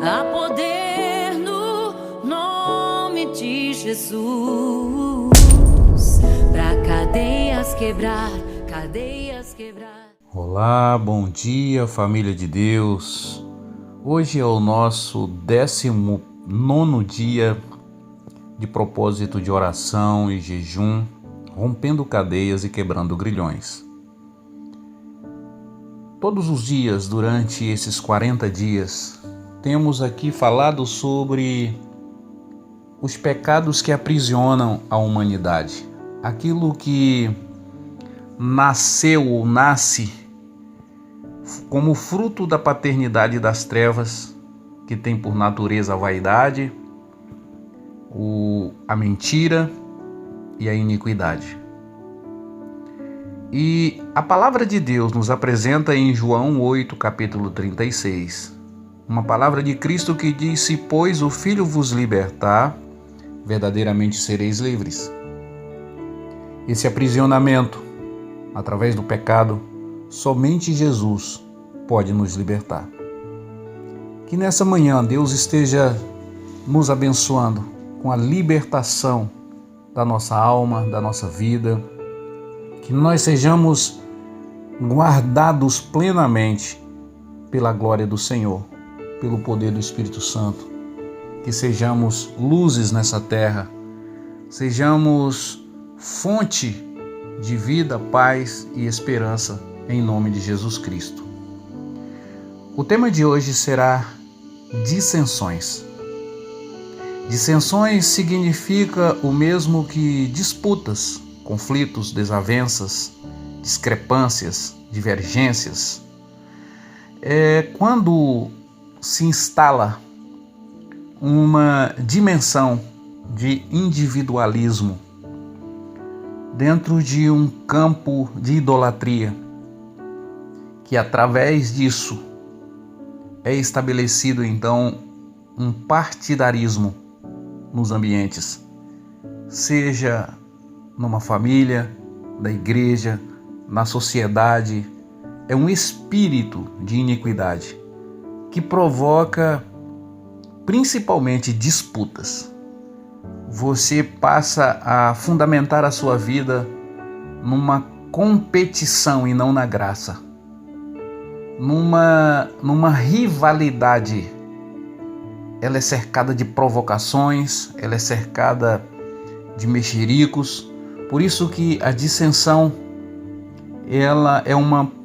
Há poder no nome de Jesus, pra cadeias quebrar, cadeias quebrar. Olá, bom dia, família de Deus. Hoje é o nosso 19º dia de propósito de oração e jejum, rompendo cadeias e quebrando grilhões. Todos os dias, durante esses 40 dias, temos aqui falado sobre os pecados que aprisionam a humanidade. Aquilo que nasceu ou nasce como fruto da paternidade das trevas, que tem por natureza a vaidade, a mentira e a iniquidade. E a palavra de Deus nos apresenta em João 8, capítulo 36, uma palavra de Cristo que diz: "Se, pois, o Filho vos libertar, verdadeiramente sereis livres." Esse aprisionamento, através do pecado, somente Jesus pode nos libertar. Que nessa manhã Deus esteja nos abençoando com a libertação da nossa alma, da nossa vida, que nós sejamos guardados plenamente pela glória do Senhor, pelo poder do Espírito Santo, que sejamos luzes nessa terra, sejamos fonte de vida, paz e esperança em nome de Jesus Cristo. O tema de hoje será dissensões. Dissensões significa o mesmo que disputas, conflitos, desavenças, discrepâncias, divergências. É quando se instala uma dimensão de individualismo dentro de um campo de idolatria, que através disso é estabelecido então um partidarismo nos ambientes, seja numa família, na igreja, na sociedade. É um espírito de iniquidade que provoca principalmente disputas. Você passa a fundamentar a sua vida numa competição e não na graça, numa rivalidade. Ela é cercada de provocações, ela é cercada de mexericos. Por isso que a dissensão, ela é uma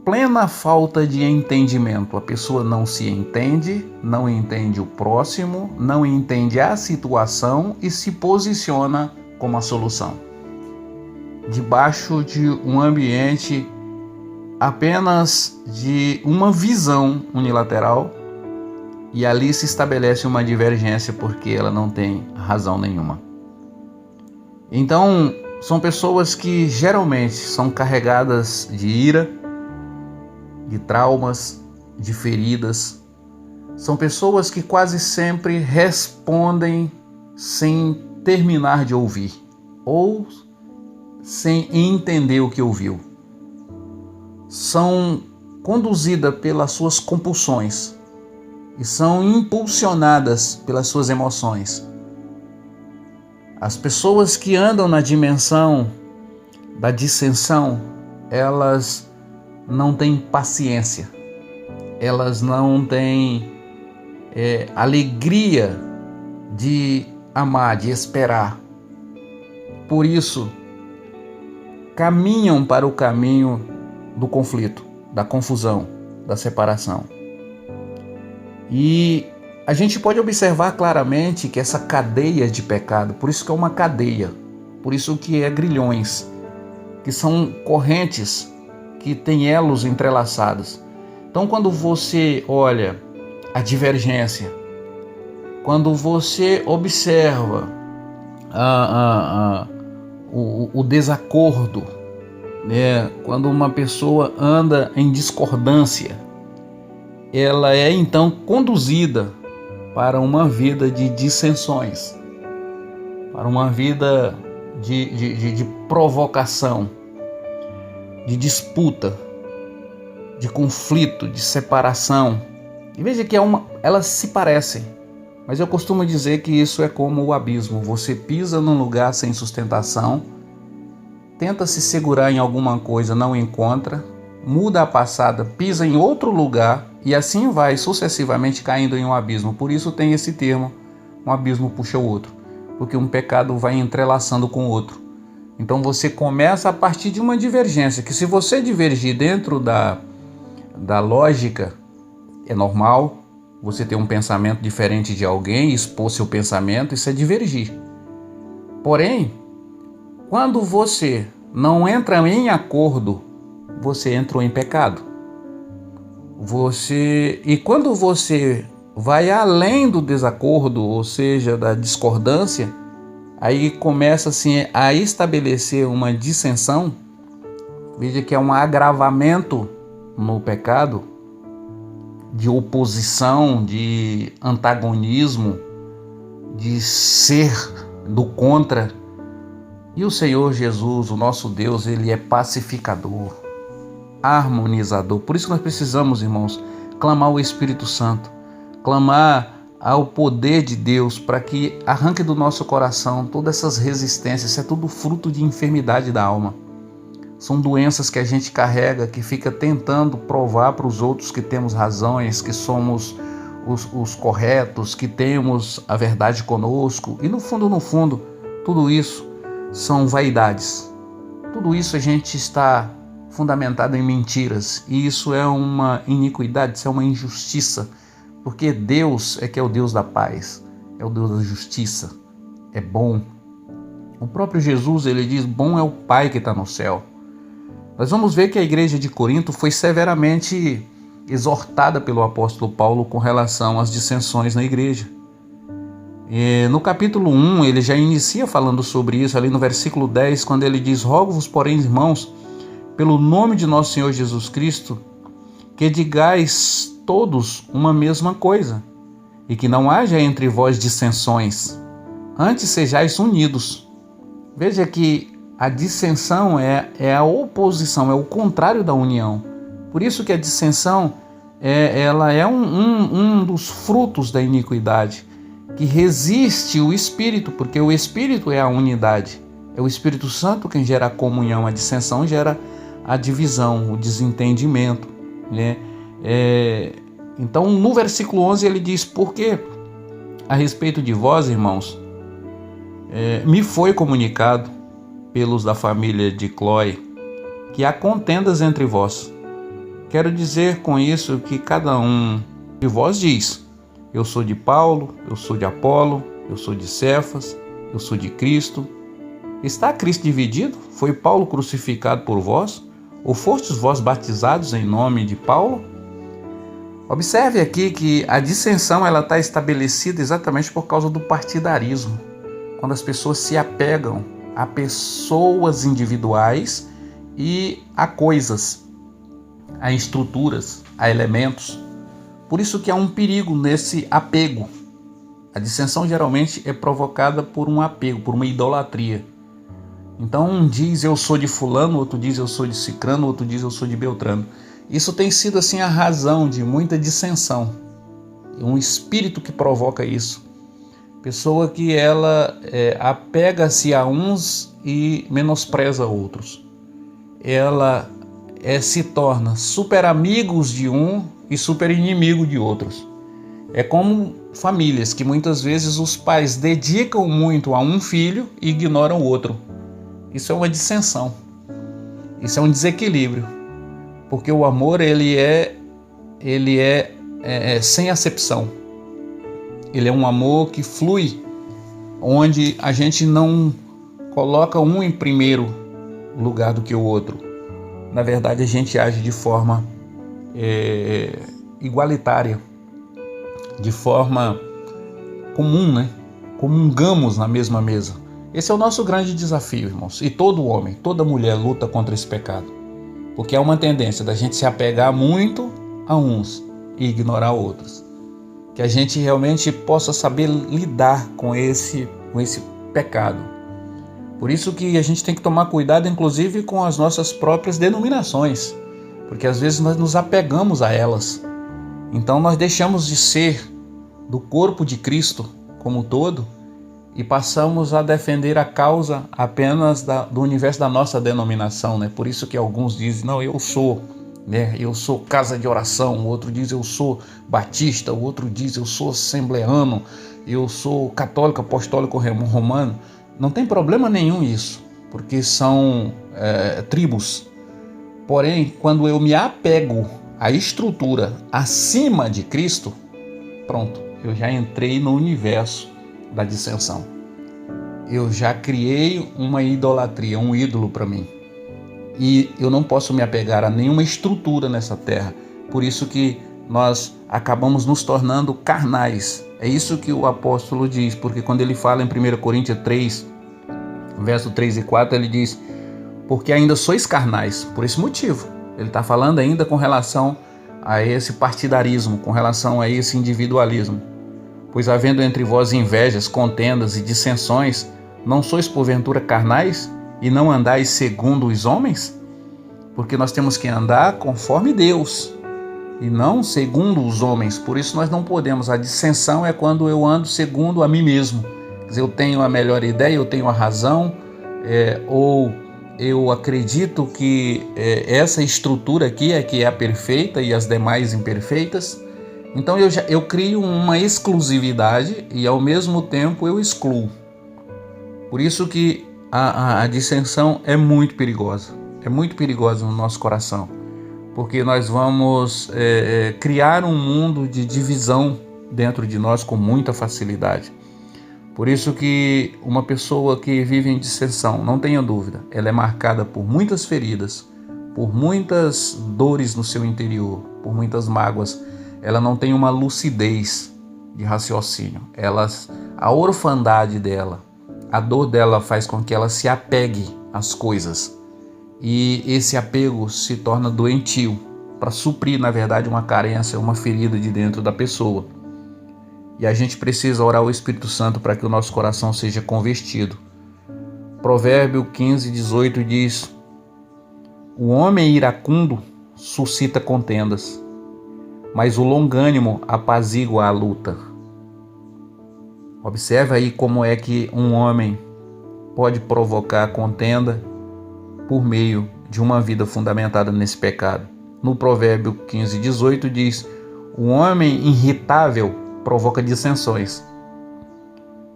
plena falta de entendimento. A pessoa não se entende, não entende o próximo, não entende a situação e se posiciona como a solução. Debaixo de um ambiente apenas de uma visão unilateral, e ali se estabelece uma divergência porque ela não tem razão nenhuma. Então, são pessoas que geralmente são carregadas de ira, de traumas, de feridas. São pessoas que quase sempre respondem sem terminar de ouvir ou sem entender o que ouviu. São conduzidas pelas suas compulsões e são impulsionadas pelas suas emoções. As pessoas que andam na dimensão da dissensão, elas não têm paciência, elas não têm alegria de amar, de esperar. Por isso, caminham para o caminho do conflito, da confusão, da separação. E a gente pode observar claramente que essa cadeia de pecado, por isso que é uma cadeia, por isso que é grilhões, que são correntes que têm elos entrelaçados. Então, quando você olha a divergência, quando você observa o desacordo, né? Quando uma pessoa anda em discordância, ela é então conduzida para uma vida de dissensões, para uma vida de provocação, de disputa, de conflito, de separação, E veja que elas se parecem, mas eu costumo dizer que isso é como o abismo. Você pisa num lugar sem sustentação, tenta se segurar em alguma coisa, não encontra, muda a passada, pisa em outro lugar e assim vai sucessivamente caindo em um abismo. Por isso tem esse termo, um abismo puxa o outro, porque um pecado vai entrelaçando com o outro. Então você começa a partir de uma divergência, que se você divergir dentro da lógica, é normal você ter um pensamento diferente de alguém, expor seu pensamento, isso é divergir. Porém, quando você não entra em acordo, você entrou em pecado. E quando você vai além do desacordo, ou seja, da discordância, aí começa assim a estabelecer uma dissensão. Veja que é um agravamento no pecado, de oposição, de antagonismo, de ser do contra. E o Senhor Jesus, o nosso Deus, Ele é pacificador, harmonizador. Por isso nós precisamos, irmãos, clamar ao Espírito Santo, clamar ao poder de Deus para que arranque do nosso coração todas essas resistências. Isso é tudo fruto de enfermidade da alma. São doenças que a gente carrega, que fica tentando provar para os outros que temos razões, que somos os corretos, que temos a verdade conosco. E no fundo, tudo isso são vaidades. Tudo isso a gente está fundamentado em mentiras. E isso é uma iniquidade, isso é uma injustiça. Porque Deus é que é o Deus da paz, é o Deus da justiça, é bom. O próprio Jesus, ele diz, bom é o Pai que está no céu. Nós vamos ver que a igreja de Corinto foi severamente exortada pelo apóstolo Paulo com relação às dissensões na igreja. E no capítulo 1, ele já inicia falando sobre isso, ali no versículo 10, quando ele diz, rogo-vos, porém, irmãos, pelo nome de nosso Senhor Jesus Cristo, que digais todos uma mesma coisa, e que não haja entre vós dissensões, antes sejais unidos. Veja que a dissensão é a oposição, é o contrário da união. Por isso que a dissensão ela é um dos frutos da iniquidade, que resiste o Espírito, porque o Espírito é a unidade. É o Espírito Santo quem gera a comunhão, a dissensão gera a divisão, o desentendimento, né? Então, no versículo 11 ele diz, porque a respeito de vós, irmãos, me foi comunicado pelos da família de Cloé que há contendas entre vós. Quero dizer com isso que cada um de vós diz, eu sou de Paulo, eu sou de Apolo, eu sou de Cefas, eu sou de Cristo. Está Cristo dividido? Foi Paulo crucificado por vós? Ou fostes vós batizados em nome de Paulo? Observe aqui que a dissensão ela está estabelecida exatamente por causa do partidarismo. Quando as pessoas se apegam a pessoas individuais e a coisas, a estruturas, a elementos. Por isso que há um perigo nesse apego. A dissensão geralmente é provocada por um apego, por uma idolatria. Então um diz eu sou de fulano, outro diz eu sou de cicrano, outro diz eu sou de beltrano. Isso tem sido assim a razão de muita dissensão. Um espírito que provoca isso. Pessoa que ela apega-se a uns e menospreza outros. Ela se torna super amigos de um e super inimigo de outros. É como famílias que muitas vezes os pais dedicam muito a um filho e ignoram o outro. Isso é uma dissensão. Isso é um desequilíbrio. Porque o amor ele é sem acepção. Ele é um amor que flui, onde a gente não coloca um em primeiro lugar do que o outro. Na verdade, a gente age de forma igualitária, de forma comum, né? Comungamos na mesma mesa. Esse é o nosso grande desafio, irmãos. E todo homem, toda mulher luta contra esse pecado. Porque é uma tendência da gente se apegar muito a uns e ignorar outros. Que a gente realmente possa saber lidar com esse pecado. Por isso que a gente tem que tomar cuidado, inclusive, com as nossas próprias denominações. Porque às vezes nós nos apegamos a elas. Então nós deixamos de ser do corpo de Cristo como um todo e passamos a defender a causa apenas do universo da nossa denominação, né? Por isso que alguns dizem, não, eu sou casa de oração, o outro diz eu sou batista, o outro diz eu sou assembleano, eu sou católico, apostólico, romano. Não tem problema nenhum isso, porque são tribos. Porém, quando eu me apego à estrutura acima de Cristo, pronto, eu já entrei no universo da dissensão. Eu já criei uma idolatria, um ídolo para mim. E eu não posso me apegar a nenhuma estrutura nessa terra. Por isso que nós acabamos nos tornando carnais. É isso que o apóstolo diz, porque quando ele fala em 1 Coríntios 3, verso 3 e 4, ele diz, porque ainda sois carnais, por esse motivo. Ele está falando ainda com relação a esse partidarismo, com relação a esse individualismo. Pois havendo entre vós invejas, contendas e dissensões, não sois porventura carnais e não andais segundo os homens? Porque nós temos que andar conforme Deus e não segundo os homens. Por isso nós não podemos. A dissensão é quando eu ando segundo a mim mesmo. Quer dizer, eu tenho a melhor ideia, eu tenho a razão, ou eu acredito que essa estrutura aqui é que é a perfeita e as demais imperfeitas. Então eu crio uma exclusividade e ao mesmo tempo eu excluo. Por isso que a dissensão é muito perigosa no nosso coração, porque nós vamos criar um mundo de divisão dentro de nós com muita facilidade. Por isso que uma pessoa que vive em dissensão, não tenha dúvida, ela é marcada por muitas feridas, por muitas dores no seu interior, por muitas mágoas. Ela não tem uma lucidez de raciocínio. A orfandade dela, a dor dela faz com que ela se apegue às coisas. E esse apego se torna doentio, para suprir, na verdade, uma carência, uma ferida de dentro da pessoa. E a gente precisa orar ao Espírito Santo para que o nosso coração seja convertido. Provérbio 15, 18 diz, o homem iracundo suscita contendas, mas o longânimo apazigua a luta. Observe aí como é que um homem pode provocar contenda por meio de uma vida fundamentada nesse pecado. No Provérbio 15, 18 diz, o homem irritável provoca dissensões,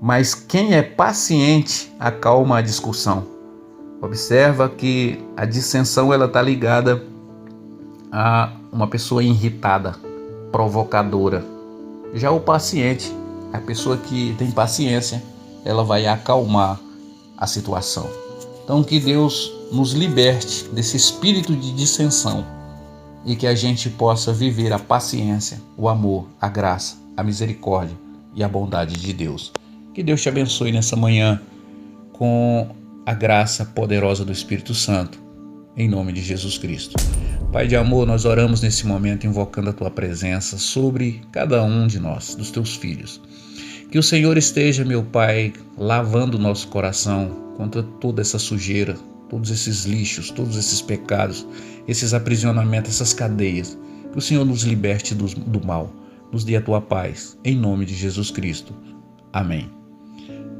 mas quem é paciente acalma a discussão. Observa que a dissensão está ligada a uma pessoa irritada, provocadora. Já o paciente, a pessoa que tem paciência, ela vai acalmar a situação. Então que Deus nos liberte desse espírito de dissensão e que a gente possa viver a paciência, o amor, a graça, a misericórdia e a bondade de Deus. Que Deus te abençoe nessa manhã com a graça poderosa do Espírito Santo, em nome de Jesus Cristo. Pai de amor, nós oramos nesse momento invocando a Tua presença sobre cada um de nós, dos Teus filhos. Que o Senhor esteja, meu Pai, lavando o nosso coração contra toda essa sujeira, todos esses lixos, todos esses pecados, esses aprisionamentos, essas cadeias. Que o Senhor nos liberte do mal, nos dê a Tua paz, em nome de Jesus Cristo. Amém.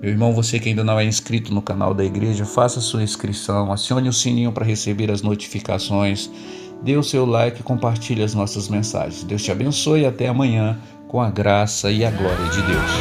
Meu irmão, você que ainda não é inscrito no canal da igreja, faça sua inscrição, acione o sininho para receber as notificações, dê o seu like e compartilhe as nossas mensagens. Deus te abençoe e até amanhã, com a graça e a glória de Deus.